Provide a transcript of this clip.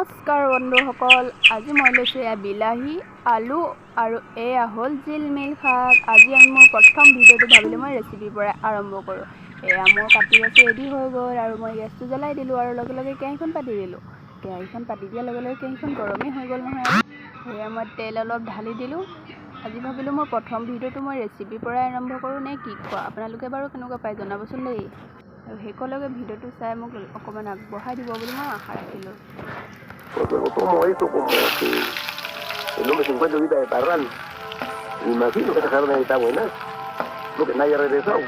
নমস্কাৰ বন্ধুসকল, আজি মই লৈছোঁ এয়া বিলাহী, আলু আৰু এয়া হ'ল জিলমিল শাক। আজি আমি মোৰ প্ৰথম ভিডিঅ'টো ভাবিলোঁ মই ৰেচিপিৰ পৰা আৰম্ভ কৰোঁ। এয়া মোৰ কাটি বাছি ৰেডি হৈ গ'ল আৰু মই গেছটো জ্বলাই দিলোঁ আৰু লগে লগে কেৰাহীখন পাতি দিলোঁ। কেৰাহীখন পাতি দিয়াৰ লগে লগে কেৰাহীখন গৰমেই হৈ গ'ল নহয় আৰু সেয়া মই তেল অলপ ঢালি দিলোঁ। আজি ভাবিলোঁ মোৰ প্ৰথম ভিডিঅ'টো মই ৰেচিপিৰ পৰাই আৰম্ভ কৰোঁ নে কি কোৱা? আপোনালোকে বাৰু কেনেকুৱা পায় জনাবচোন দেই। আৰু শেষলৈকে ভিডিঅ'টো চাই মোক অকণমান আগবঢ়াই দিব বুলি মই আশা ৰাখিলোঁ। Pues luego tomo eso como que el hombre se encuentra ahorita de Parral. Me imagino que esa carne está buena, porque nadie ha regresado.